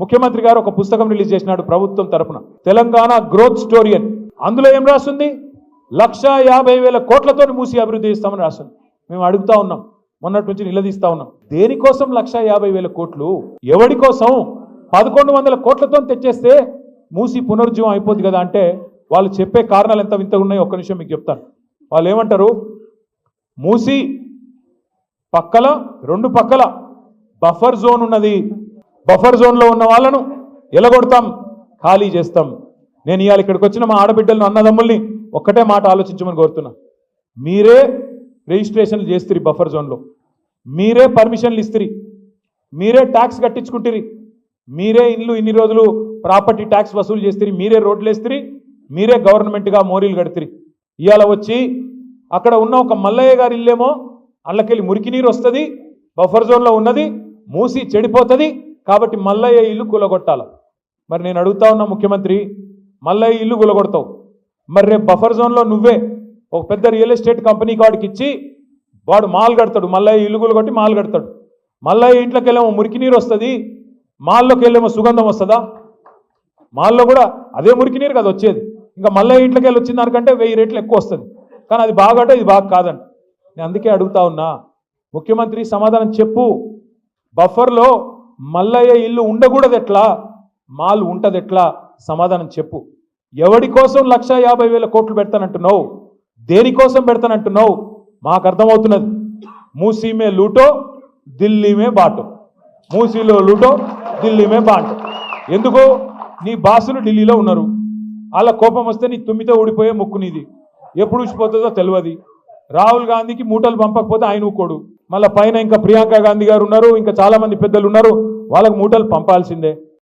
ముఖ్యమంత్రి గారు ఒక పుస్తకం రిలీజ్ చేసినాడు ప్రభుత్వం తరపున, తెలంగాణ గ్రోత్ స్టోరీ అని. అందులో ఏం రాస్తుంది? 1,50,000 కోట్లతో మూసి అభివృద్ధి చేస్తామని రాస్తుంది. మేము అడుగుతా ఉన్నాం, మొన్నటి నుంచి నిలదీస్తా ఉన్నాం, దేనికోసం 1,50,000 కోట్లు? ఎవడి కోసం? 1,100 కోట్లతో తెచ్చేస్తే మూసి పునరుజ్జీవం అయిపోద్ది కదా అంటే వాళ్ళు చెప్పే కారణాలు ఎంత వింతగా ఉన్నాయో ఒక్క నిమిషం మీకు చెప్తాను. వాళ్ళు ఏమంటారు? మూసి పక్కల 2 పక్కల బఫర్ జోన్ ఉన్నది, బఫర్ జోన్లో ఉన్న వాళ్ళను ఎలగొడతాం, ఖాళీ చేస్తాం. నేను ఇవాళ ఇక్కడికి వచ్చిన మా ఆడబిడ్డలను అన్నదమ్ముల్ని ఒక్కటే మాట ఆలోచించమని కోరుతున్నా. మీరే రిజిస్ట్రేషన్లు చేస్తురి బఫర్ జోన్లో, మీరే పర్మిషన్లు ఇస్తురి, మీరే ట్యాక్స్ కట్టించుకుంటురి, మీరే ఇన్ని రోజులు ప్రాపర్టీ ట్యాక్స్ వసూలు చేస్తురి, మీరే రోడ్లు వేస్తురి, మీరే గవర్నమెంట్గా మోరీలు కడుతురి. ఇవాళ వచ్చి అక్కడ ఉన్న ఒక మల్లయ్య గారి ఇల్లేమో అల్లకెళ్ళి మురికి నీరు వస్తుంది, బఫర్ జోన్లో ఉన్నది, మూసి చెడిపోతుంది, కాబట్టి మల్లయ్య ఇల్లు కూలగొట్టాలి. మరి నేను అడుగుతా ఉన్నా ముఖ్యమంత్రి, మల్లయ్య ఇల్లు కూలగొడతావు, మరి రేపు బఫర్ జోన్లో నువ్వే ఒక పెద్ద రియల్ ఎస్టేట్ కంపెనీ వాడికి ఇచ్చి వాడు మాల్ కడతాడు, మల్లయ్య ఇల్లు కూలగొట్టి మాల్ కడతాడు. మల్లయ్య ఇంట్లోకి వెళ్ళేమో మురికి నీరు వస్తుంది, మాల్లోకి వెళ్ళేమో సుగంధం వస్తుందా? మాల్లో కూడా అదే మురికి నీరు కదా వచ్చేది. ఇంకా మల్లయ్య ఇంట్లోకి వెళ్ళి వచ్చిన దానికంటే 1000 రెట్లు ఎక్కువ వస్తుంది. కానీ అది బాగట, ఇది బాగా కాదంట. నేను అందుకే అడుగుతా ఉన్నా, ముఖ్యమంత్రి సమాధానం చెప్పు. బఫర్లో మల్లయ్య ఇల్లు ఉండకూడదు ఎట్లా, మాల్ ఉంటుంది ఎట్లా? సమాధానం చెప్పు. ఎవడి కోసం 1,50,000 కోట్లు పెడతానంటున్నావు? దేనికోసం పెడతానంటున్నావు? మాకు అర్థమవుతున్నది. మూసీమే లూటో ఢిల్లీమే బాటో, మూసీలో లూటో ఢిల్లీమే బాటో. ఎందుకు? నీ బాసులు ఢిల్లీలో ఉన్నారు, వాళ్ళ కోపం వస్తే నీ తుమ్మితో ఊడిపోయే ముక్కు నీది, ఎప్పుడు ఊసిపోతుందో తెలియదు. రాహుల్ గాంధీకి మూటలు పంపకపోతే ఆయన ఊకోడు, మళ్ళీ పైన ఇంకా ప్రియాంక గాంధీ గారు ఉన్నారు, ఇంకా చాలా మంది పెద్దలు ఉన్నారు, వాళ్ళకు మూటలు పంపాల్సిందే.